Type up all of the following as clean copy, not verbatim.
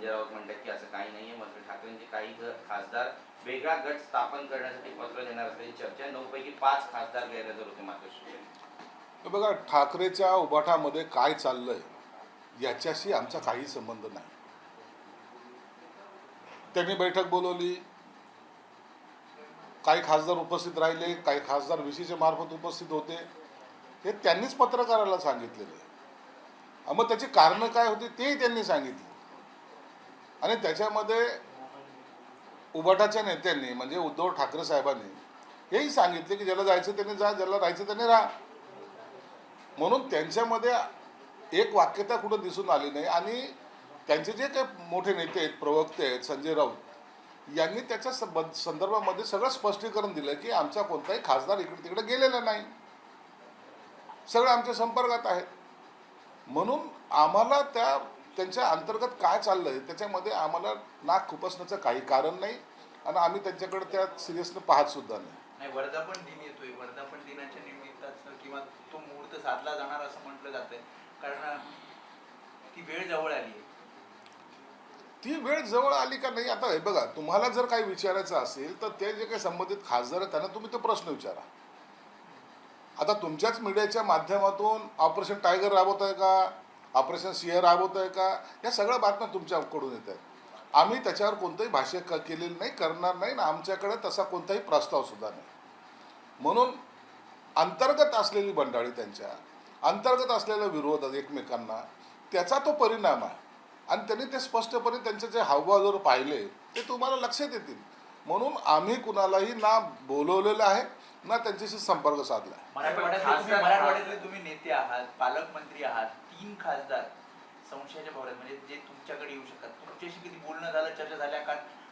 संजय राऊत म्हणतात की असं काही नाहीये, मात्र ठाकरेंचे काही खासदार वेगळा गट स्थापन करण्यासाठी पत्र देणार असल्याची चर्चा. 9 पैकी 5 खासदार गैरहजर होते मात्र शिवसेनेत. बघा, ठाकरेच्या उभाठामध्ये काय चाललंय याच्याशी आमचा काही संबंध नाही. त्यांनी बैठक बोलवली, काही खासदार उपस्थित राहिले, काही खासदार VCच्या मार्फत उपस्थित होते, हे त्यांनीच पत्रकाराला सांगितलेले. मग त्याची कारणं काय होती तेही त्यांनी सांगितली. आणि त्याच्यामध्ये उभाटाच्या नेत्यांनी म्हणजे उद्धव ठाकरे साहेबांनी हेही सांगितले की ज्याला जायचं त्यांनी जा, ज्याला राहायचं त्यांनी राहा. म्हणून त्यांच्यामध्ये एक वाक्यता कुठं दिसून आली नाही. आणि त्यांचे जे काही मोठे नेते आहेत, प्रवक्ते आहेत, संजय राऊत यांनी त्याच्या संदर्भामध्ये सगळं स्पष्टीकरण दिलं की आमचा कोणताही खासदार इकडे तिकडे गेलेला नाही, सगळे आमच्या संपर्कात आहेत. म्हणून आम्हाला त्यांच्या अंतर्गत काय चाललंय त्याच्यामध्ये आम्हाला नाक खुपसण्याचं काही कारण नाही. आणि आम्ही त्यांच्याकडे त्या सिरियसने पाहत सुद्धा नाही. वर्धापन दिन येतोय, वर्धापन दिनाच्या निमित्ताचं किंवा तो मुहूर्त साधला जाणार असं म्हटलं जातंय, कारण ती वेळ जवळ आली आहे. ती वेळ जवळ आली का नाही आता हे बघा, तुम्हाला जर काही विचारायचं असेल तर ते जे काही संबंधित खासदार आहेत त्यांना तुम्ही तो प्रश्न विचारा. आता तुमच्याच मीडियाच्या माध्यमातून ऑपरेशन टायगर राबवत आहे का, ऑपरेशन सिंह राबवत आहे का, या सगळ्या बातम्या तुमच्याकडून येत आहेत. आम्ही त्याच्यावर कोणतंही भाष्य केलेलं नाही, करणार नाही, ना आमच्याकडे तसा कोणताही प्रस्ताव सुद्धा नाही. म्हणून अंतर्गत असलेली बंडाळी, त्यांच्या अंतर्गत असलेला विरोध एकमेकांना, त्याचा तो परिणाम आहे. आणि त्यांनी ते स्पष्टपणे त्यांचे जे हावभाव जर पाहिले ते तुम्हाला लक्षात येतील. म्हणून आम्ही कुणालाही ना बोलवलेलं आहे ना त्यांच्याशी संपर्क साधला. मराठवाड्यातले तुम्ही नेते आहात, पालकमंत्री आहात, 3 खासदार संशयाच्या भोवऱ्यात म्हणजे जे तुमच्याकडे येऊ शकतात, तुमच्याशी किती बोलणं झालं, चर्चा झाल्या?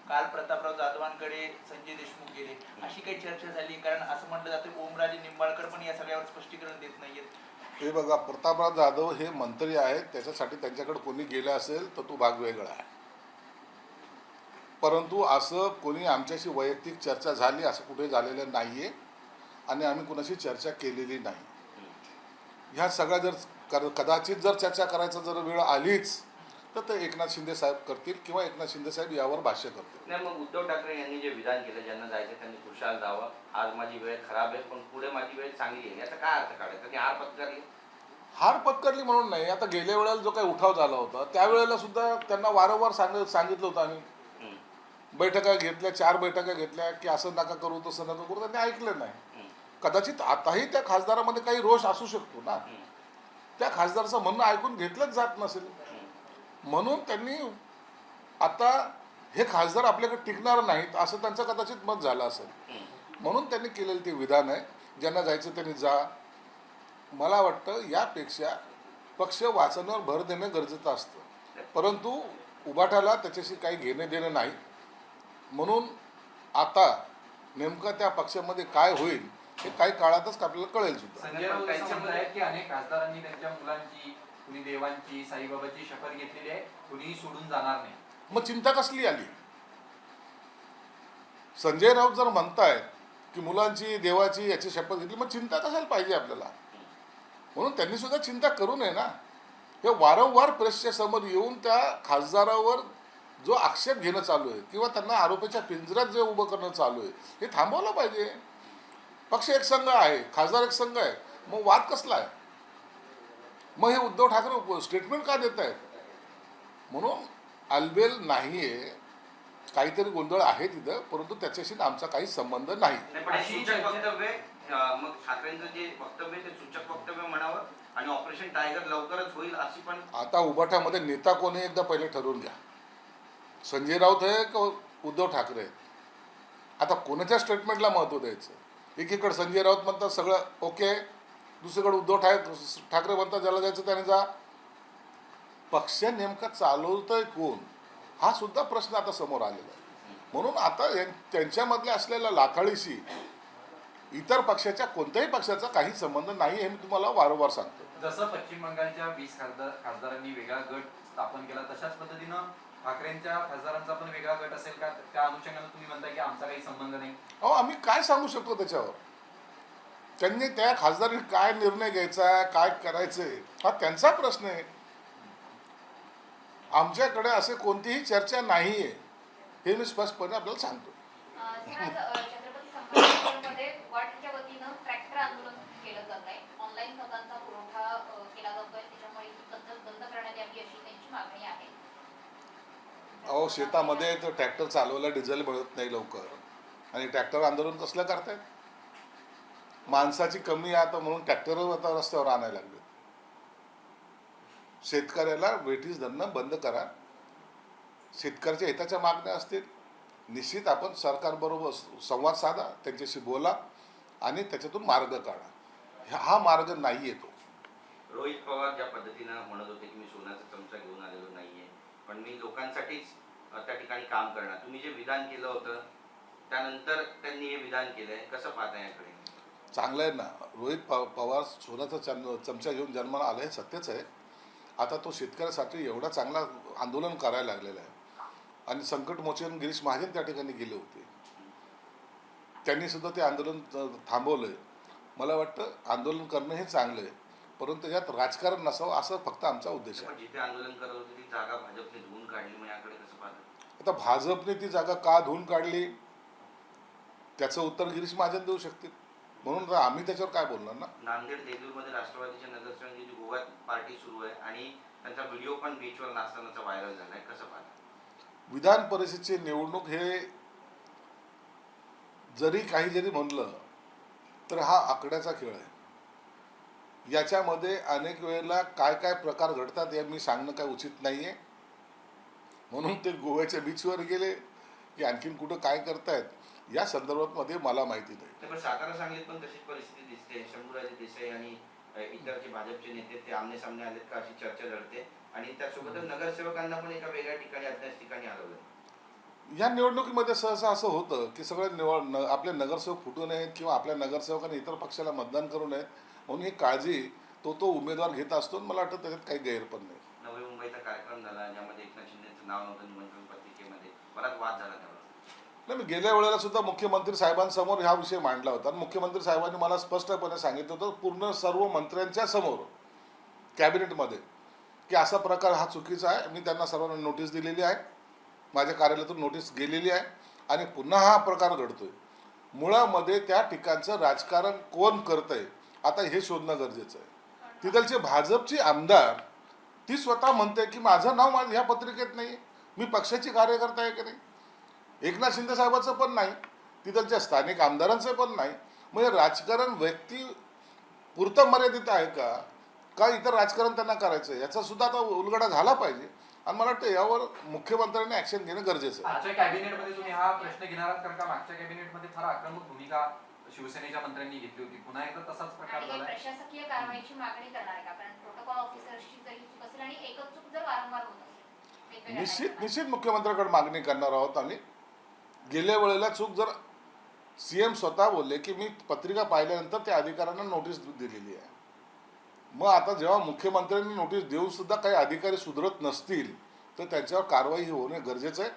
काल प्रतापराव जाधवांकडे संजय देशमुख गेले, अशी काही चर्चा झाली? कारण असं म्हटलं जातं ओमराजे निंबाळकर पण या सगळ्यावर स्पष्टीकरण देत नाहीयेत. हे बघा, प्रतापराव जाधव हे मंत्री आहेत, त्याच्यासाठी त्यांच्याकडे कोणी गेलं असेल तर तो भाग वेगळा आहे. परंतु असं कोणी आमच्याशी वैयक्तिक चर्चा झाली असं कुठे झालेलं नाही आहे. आणि आम्ही कुणाशी चर्चा केलेली नाही. ह्या सगळ्या जर कदाचित जर चर्चा करायचा जर वेळ आलीच तर ते एकनाथ शिंदे साहेब करतील किंवा एकनाथ शिंदे साहेब यावर भाष्य करतील. नाही, मग उद्धव ठाकरे यांनी जे विधान केलं, ज्यांना जायचं त्यांनी खुशाल जावं, आज माझी वेळ खराब आहे पण पुढे माझी वेळ चांगली आहे, याचा काय अर्थ काढायचा? की हार पत्करली? हार पत्करली म्हणून नाही. आता गेल्या वेळेला जो काही उठाव झाला होता त्यावेळेला सुद्धा त्यांना वारंवार सांगितलं होतं आम्ही. बैठका घेतल्या, 4 बैठका घेतल्या की असं नका करू तसं नका करू, त्यांनी ऐकलं नाही. कदाचित आताही त्या खासदारामध्ये काही रोष असू शकतो ना, त्या खासदाराचं म्हणणं ऐकून घेतलंच जात नसेल. म्हणून त्यांनी आता हे खासदार आपल्याकडे टिकणार नाहीत असं त्यांचं कदाचित मत झालं असेल. म्हणून त्यांनी केलेलं ते विधान आहे, ज्यांना जायचं त्यांनी जा. मला वाटतं यापेक्षा पक्ष वाचण्यावर भर देणं गरजेचं असतं, परंतु उभाटाला त्याच्याशी काही घेणं देणं नाही. म्हणून आता नेमकं त्या पक्षामध्ये काय होईल हे काही काळातच आपल्याला कळेल सुद्धा. संजय राऊत असं म्हणतायत की अनेक खासदारांनी त्यांच्या मुलांची, कुणी देवांची, साईबाबाची शपथ घेतलेली आहे, कुणीही सोडून जाणार नाही. मग चिंता कसली आली? संजय राऊत जर म्हणतायत की मुलांची, देवाची याची शपथ घेतली, मग चिंता कशाला पाहिजे आपल्याला? म्हणून त्यांनी सुद्धा चिंता करू नये ना. हे वारंवार प्रेसच्या समोर येऊन त्या खासदारावर जो आक्षेप घेणं चालू आहे किंवा त्यांना आरोपीच्या पिंजऱ्यात जे उभं करणं चालू आहे हे थांबवलं पाहिजे. पक्ष एक संघ आहे, खासदार एक संघ आहे, मग वाद कसला आहे? मग हे उद्धव ठाकरे स्टेटमेंट का देत आहेत? म्हणून आलबेल नाही आहे, काहीतरी गोंधळ आहे तिथं, परंतु त्याच्याशी आमचा काही संबंध नाही. सूचक वक्तव्य, मग ठाकरेंचं जे वक्तव्य ते सूचक वक्तव्य म्हणावं आणि ऑपरेशन टायगर लवकरच होईल अशी पण. आता उभाट्यामध्ये नेता कोणी एकदा पहिले ठरवून घ्या. संजय राऊत आहे का उद्धव ठाकरे आहेत? आता कोणाच्या स्टेटमेंटला महत्त्व द्यायचं? एकीकडे संजय राऊत म्हणतात सगळं ओके, दुसरीकडे उद्धव ठाकरे म्हणतात ज्याला जायचं त्याने जा. पक्ष नेमका चालवतोय कोण हा सुद्धा प्रश्न आता समोर आलेला आहे. म्हणून आता त्यांच्यामधल्या असलेल्या लाथाळीशी इतर पक्षाच्या कोणत्याही पक्षाचा काही संबंध नाही हे मी तुम्हाला वारंवार सांगतो. जसं पश्चिम बंगालच्या 20 खासदारांनी वेगळा गट स्थापन केला, तशाच पद्धतीनं ठाकरेंच्या खासदारांचा पण वेगळा गट असेल का? त्या अनुषंगाने तुम्ही म्हणताय की आमचा काही संबंध नाही. अहो, आम्ही काय सांगू शकतो त्याच्यावर? त्यांनी त्या खासदारांनी काय निर्णय घ्यायचा, काय करायचंय हा त्यांचा प्रश्न आहे. आमच्याकडे असे कोणतीही चर्चा नाही आहे, हे मी स्पष्टपणे आपल्याला सांगतो. सर, आज छत्रपती संभाजीनगरमध्ये वाटच्या वतीनं ट्रॅक्टर आंदोलन केलं जात आहे. ऑनलाईन खतांचा पुरवठा केला जातोय, त्याच्यामुळे ही पद्धत बंद करण्यात यावी अशी त्यांची मागणी आहे. अहो, शेतामध्ये तर ट्रॅक्टर चालवायला डिझेल मिळत नाही लवकर, आणि ट्रॅक्टर आंदोलन कसलं करतायत? माणसाची कमी आहे आता म्हणून ट्रॅक्टर आता रस्त्यावर आणायला लागले. शेतकऱ्याला वेठीस धरणं बंद करा. शेतकऱ्याच्या हिताच्या मागण्या असतील, निश्चित आपण सरकारबरोबर संवाद साधा, त्यांच्याशी बोला आणि त्याच्यातून मार्ग काढा. हा मार्ग नाही येतो. रोहित पवार ज्या पद्धतीनं म्हणत होते की मी सोन्याचा चमचा घेऊन आलेलो नाहीये, पण मी लोकांसाठीच त्या ठिकाणी काम करणार, तुम्ही जे विधान केलं होतं त्यानंतर त्यांनी हे विधान केलंय, कसं पाहता याकडे? चांगलं आहे ना. रोहित पवार सोन्याचा चमचा घेऊन जन्माला आलं हे सत्यच आहे. आता तो शेतकऱ्यासाठी एवढा चांगला आंदोलन करायला लागलेला आहे, आणि संकटमोचन गिरीश महाजन त्या ठिकाणी गेले होते, त्यांनी सुद्धा ते आंदोलन थांबवलंय. मला वाटतं आंदोलन करणं हे चांगलं आहे, परंतु त्याच्यात राजकारण नसावं असं फक्त आमचा उद्देश आहे. पण जिथे आंदोलन करत होते ती जागा भाजपने धुवून काढली, मग याकडे कसं पाहता? आता भाजपने ती जागा का धुवून काढली त्याचं उत्तर गिरीश महाजन देऊ शकतील, म्हणून तर आम्ही त्याच्यावर काय बोलणार ना. नांदेड देगलूरमध्ये राष्ट्रवादीच्या नगरसेवकांची गोव्यात पार्टी सुरू आहे आणि त्यांचा व्हिडिओ पण बीचवर नाचतानाचा व्हायरल झालाय, कसं पाहता? विधान परिषदेची निवडणूक हे जरी म्हणलं तर हा आकड्याचा खेळ आहे. याच्यामध्ये अनेक वेळेला काय काय प्रकार घडतात हे मी सांगणं काय उचित नाही आहे, म्हणून ते गोव्याच्या बीचवर गेले की आणखीन कुठं काय करतायत या संदर्भामध्ये मला माहिती नाही. पण सातारा सांगलीत पण तशीच परिस्थिती दिसते. शंभूराजे देसाई आणि इतर जे भाजपचे नेते ते आमने सामने आलेत का अशी चर्चा घडते, आणि त्यासोबतच नगरसेवकांना पण एका वेगळ्या ठिकाणी अज्ञात ठिकाणी हलवलं. या निवडणुकीमध्ये सहसा असं होतं की सगळे आपले नगरसेवक फुटू नयेत किंवा आपल्या नगरसेवकांनी इतर पक्षाला मतदान करू नयेत म्हणून ही काळजी तो उमेदवार घेत असतो. मला वाटतं त्याच्यात काही गैर पण नाही. नवी मुंबईचा कार्यक्रम झाला ज्यामध्ये एकनाथ शिंदेचं नाव नव्हतं निमंत्रण पत्रिकेमध्ये, बराच वाद झाला त्यावर. नाही, मी गेल्या वेळेला सुद्धा मुख्यमंत्री साहेबांसमोर हा विषय मांडला होता, आणि मुख्यमंत्री साहेबांनी मला स्पष्टपणे सांगितलं होतं पूर्ण सर्व मंत्र्यांच्या समोर कॅबिनेटमध्ये की असा प्रकार हा चुकीचा आहे. मी त्यांना सर्वांना नोटीस दिलेली आहे, माझ्या कार्यालयातून नोटीस गेलेली आहे, आणि पुन्हा हा प्रकार घडतोय. मुळामध्ये त्या ठिकाणचं राजकारण कोण करतंय आता हे शोधणं गरजेचं आहे. तिथलचे भाजपची आमदार ती स्वतः म्हणते की माझं नाव ह्या पत्रिकेत नाही, मी पक्षाची कार्यकर्ता आहे की नाही. एकनाथ शिंदे साहेबाचं पण नाही, तिथलच्या स्थानिक आमदारांचं पण नाही. म्हणजे राजकारण व्यक्ती पुरतं मर्यादित आहे का इतर राजकारण त्यांना करायचं आहे याचा सुद्धा आता उलगडा झाला पाहिजे, आणि मला वाटतं यावर मुख्यमंत्र्यांनी ऍक्शन घेणं गरजेचं आहे. आजच्या कॅबिनेटमध्ये तुम्ही हा प्रश्न घेणार आहात, कारण का मागच्या कॅबिनेटमध्ये फार आक्रमक भूमिका शिवसेनेच्या मंत्र्यांनी घेतली होती, पुन्हा एकदा तसाच प्रकार झाला. प्रशासकीय कारवाईची मागणी करणार आहे का? कारण प्रोटोकॉल ऑफिसर्सची जरी चूक असेल आणि एकच चूक जर वारंवार होत असेल, निश्चित मुख्यमंत्र्याकडे मागणी करणार आहोत आम्ही. गेल्या वेळेला चूक जर सीएम स्वतः बोलले की मी पत्रिका पाहिल्यानंतर त्या अधिकाऱ्यांना नोटीस दिलेली आहे, मग आता जेव्हा मुख्यमंत्र्यांनी नोटीस देऊन सुद्धा काही अधिकारी सुधरत नसतील तर त्यांच्यावर कारवाई होणे गरजेचं आहे.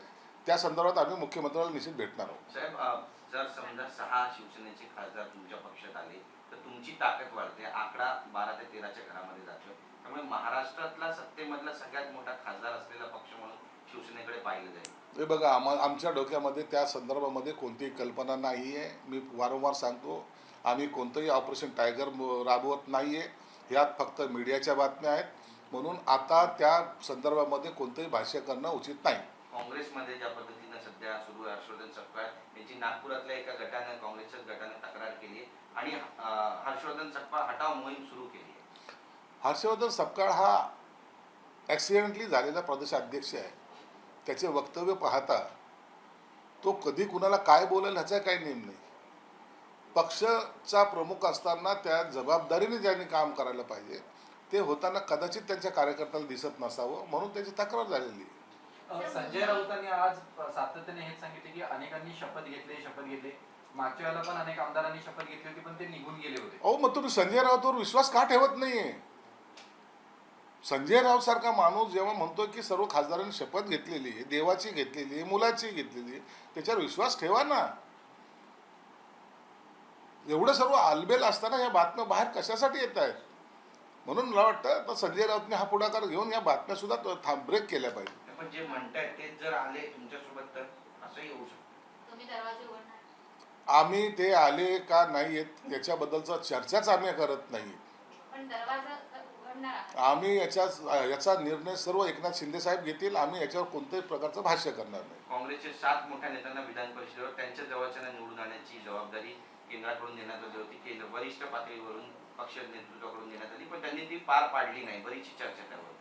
त्या संदर्भात आम्ही मुख्यमंत्र्याला निश्चित भेटणार आहोत. साहेब, जर समजा 6 शिवसेनेचे खासदार तुमच्या पक्षात आले तर तुमची ताकद वाढते, आकडा 12 ते 13च्या घरामध्ये जातो. त्यामुळे महाराष्ट्रातला सत्तेमधला सगळ्यात मोठा खासदार असलेला पक्ष म्हणून शिवसेनेकडे पाहिलं जाईल. हे बघा, आमच्या डोक्यामध्ये त्या संदर्भामध्ये कोणतीही कल्पना नाही आहे. मी वारंवार सांगतो, आम्ही कोणतंही ऑपरेशन टायगर राबवत नाही आहे. ह्यात फक्त मीडियाच्या बातम्या आहेत, म्हणून आता त्या संदर्भामध्ये कोणतंही भाष्य करणं उचित नाही. काँग्रेसमध्ये ज्या पद्धतीनं सध्या सुरू आहे, हर्षवर्धन सपकाळ यांची नागपुरातल्या एका गटानं, काँग्रेसच्याच गटानं तक्रार केली आहे आणि हर्षवर्धन सपकाळ हटाव मोहीम सुरू केली आहे. हर्षवर्धन सपकाळ हा ॲक्सिडेंटली झालेला प्रदेशाध्यक्ष आहे. त्याचे वक्तव्य पाहता तो कधी कुणाला काय बोलेल ह्याचा काही नेम नाही. पक्षाचा प्रमुख असताना त्या जबाबदारीने ज्यांनी काम करायला पाहिजे ते होताना कदाचित त्यांच्या कार्यकर्त्याला दिसत नसावं, म्हणून त्याची तक्रार झालेली आहे. संजय राऊतांनी आज सातत्याने हेच सांगितले की अनेकांनी शपथ घेतली. मागच्या वेळेला पण अनेक आमदारांनी शपथ घेतली होती, पण ते निघून गेले होते. अहो, मग तुम्ही संजय राऊतवर विश्वास का ठेवत नाहीये? संजय राऊत सारखा माणूस जेव्हा म्हणतोय की सर्व खासदारांनी शपथ घेतलेली आहे, देवाची घेतलेली आहे, मुलाची घेतलेली आहे, त्याच्यावर विश्वास ठेवा ना. एवढं सर्व आलबेल असताना या बातम्या बाहेर कशासाठी येत आहेत? म्हणून मला वाटतं आता संजय राऊतने हा पुढाकार घेऊन या बातम्या सुद्धा ब्रेक केल्या पाहिजे. पण जे म्हणतायत तेच जर आले तुमच्यासोबत तर असंही होऊ शकतं. तुम्ही दरवाजे उघडणार? आम्ही ते आले का नाही येत याच्याबद्दलचा चर्चाच आम्ही करत नाही. पण दरवाजा उघडणार आहात? आम्ही याचा निर्णय सर्व एकनाथ शिंदे साहेब घेतील. आम्ही याच्यावर कोणत्याही प्रकारचं भाष्य करणार नाही. काँग्रेसचे 7 मोठ्या नेत्यांना विधान परिषदेवर त्यांच्या जवळच्यांना निवडून आणण्याची जबाबदारी केंद्राकडून देण्यात आली होती. केंद्र वरिष्ठ पातळीवरून पक्ष नेतृत्वाकडून देण्यात आली, पण त्यांनी ती पार पाडली नाही. बरीचशी चर्चा त्यावर होती.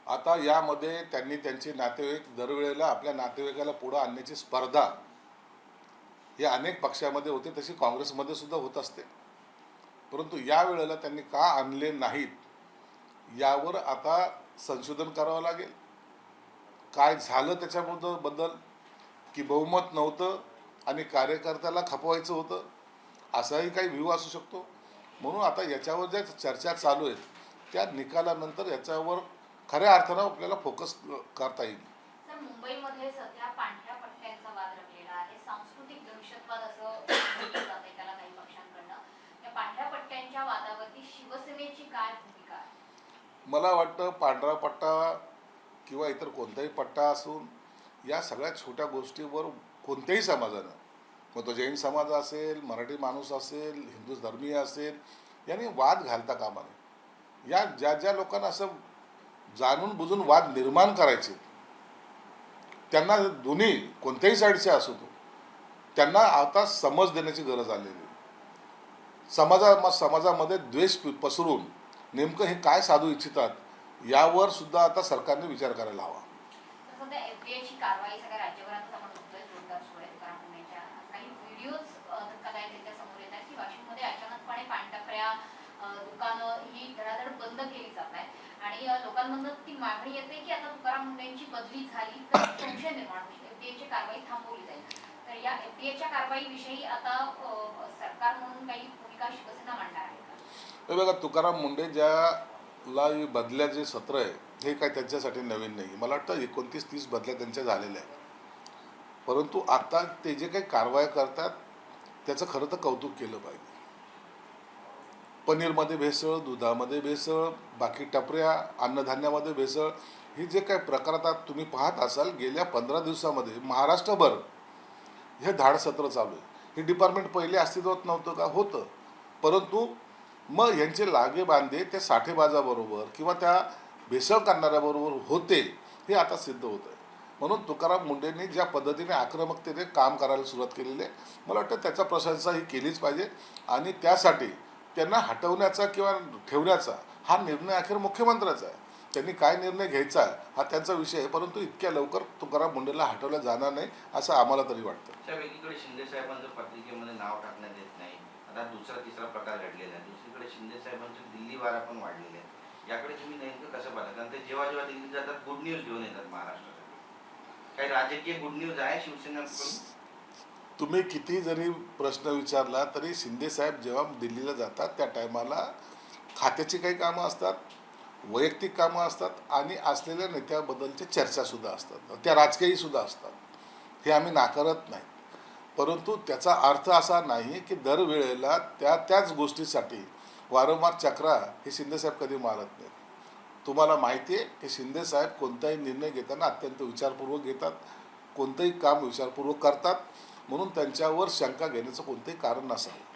आता यामध्ये त्यांनी त्यांचे नातेवाईक दरवेळेला आपल्या नातेवाईकाला पुढं आणण्याची स्पर्धा ही अनेक पक्षामध्ये होते, तशी काँग्रेसमध्ये सुद्धा होत असते. परंतु या वेळेला त्यांनी का आणले नाहीत यावर आता संशोधन करावं लागेल. काय झालं त्याच्याबद्दल, की बहुमत नव्हतं आणि कार्यकर्त्याला खपवायचं होतं, असाही काही व्ह्यू असू शकतो. म्हणून आता याच्यावर ज्या चर्चा चालू आहेत त्या निकालानंतर याच्यावर खऱ्या अर्थानं आपल्याला फोकस करता येईल. सर, मुंबईमध्ये सध्या पांढऱ्या पट्ट्यांचा वाद रंगलेला आहे. सांस्कृतिक दहशतवाद असं म्हटलं जातंय त्याला काही पक्षांकडनं. या पांढऱ्या पट्ट्यांच्या वादावरती शिवसेनेची काय भूमिका आहे? मला वाटतं पांढरा पट्टा किंवा इतर कोणताही पट्टा असून या सगळ्या छोट्या गोष्टीवर कोणत्याही समाजानं, मग तो जैन समाज असेल, मराठी माणूस असेल, हिंदू धर्मीय असेल, यांनी वाद घालता कामा नये. या ज्या लोकांना असं जाणून बुजून वाद निर्माण करायचे, त्यांना दोन्ही कोणत्याही साईडचे असो तो, त्यांना आता समज देण्याची गरज आलेली आहे. समाजामध्ये द्वेष पसरून नेमकं हे काय साधू इच्छितात यावर सुद्धा आता सरकारने विचार करायला हवा. तर सध्या एफडीआयची कारवाई सगळ्या राज्यभरातच आपण बघतोय, जोरदार सुरू आहे. तुकाराम मुंढेंच्या काही व्हिडिओज धक्कादायक समोर येत आहेत की वाशिममध्ये अचानकपणे पानटपऱ्या दुकानं ही धडाधड बंद केली जात आहेत आणि लोकांमधून ती मागणी येते की आता तुकाराम मुंढेंची बदली झाली तर संशय निर्माण होईल, एफडीआयची कारवाई थांबवली जाईल. तर या एफडीआयच्या कारवाईविषयी आता सरकार म्हणून काही भूमिका शिवसेना मांडणार आहे का? हे बघा, तुकाराम मुंढे ज्याला बदल्याचे सत्र आहे हे काय त्यांच्यासाठी नवीन नाही. मला वाटतं 29-30 बदल्या त्यांच्या झालेल्या आहेत. परंतु आता ते जे काही कारवाया करतात त्याचं खरं तर कौतुक केलं पाहिजे. पनीरमध्ये भेसळ, दुधामध्ये भेसळ, बाकी टपऱ्या, अन्नधान्यामध्ये भेसळ, ही जे काही प्रकार आता तुम्ही पाहत असाल गेल्या 15 दिवसामध्ये महाराष्ट्रभर हे धाडसत्र चालू आहे. हे डिपार्टमेंट पहिले अस्तित्वात नव्हतं का? होतं. परंतु मग यांचे लागे बांधे त्या साठेबाजाबरोबर किंवा त्या भेसळ करणाऱ्याबरोबर होते, हे आता सिद्ध होतं आहे. म्हणून तुकाराम मुंढेंनी ज्या पद्धतीने आक्रमकतेने काम करायला सुरुवात केलेली आहे, मला वाटतं त्याचा प्रशंसा ही केलीच पाहिजे. आणि त्यासाठी त्यांना हटवण्याचा किंवा ठेवण्याचा हा निर्णय अखेर मुख्यमंत्र्याचा आहे. त्यांनी काय निर्णय घ्यायचा हा त्यांचा विषय आहे. परंतु इतक्या लवकर तुकाराम मुंढेला हटवलं जाणार नाही असं आम्हाला तरी वाटतं. त्या एकीकडे शिंदे साहेबांचं पत्रिकेमध्ये नाव टाकण्यात येत नाही. आता दुसरा-तिसरा प्रकार घडलेला आहे. दुसरीकडे शिंदे साहेबांचे दिल्ली वारा पण वाढलेले आहेत. याकडे तुम्ही नेमकं कसं पाहता? कारण ते जेव्हा दिल्ली जातात गुड न्यूज घेऊन येतात महाराष्ट्रासाठी. काही राजकीय गुड न्यूज आहे शिवसेनेकडून? तुम्ही किती जरी प्रश्न विचारला तरी शिंदे साहेब जेव्हा दिल्लीला जातात त्या टायमाला खात्याची काही कामं असतात, वैयक्तिक कामं असतात आणि असलेल्या नेत्याबद्दलच्या चर्चासुद्धा असतात, त्या राजकीयसुद्धा असतात. हे आम्ही नाकारत नाही. परंतु त्याचा अर्थ असा नाही की दरवेळेला त्याच गोष्टीसाठी वारंवार चक्रा हे शिंदेसाहेब कधी मारत नाहीत. तुम्हाला माहिती आहे की शिंदेसाहेब कोणताही निर्णय घेताना अत्यंत विचारपूर्वक घेतात, कोणतंही काम विचारपूर्वक करतात. म्हणून त्यांच्यावर शंका घेण्याचं कोणतंही कारण नसावं.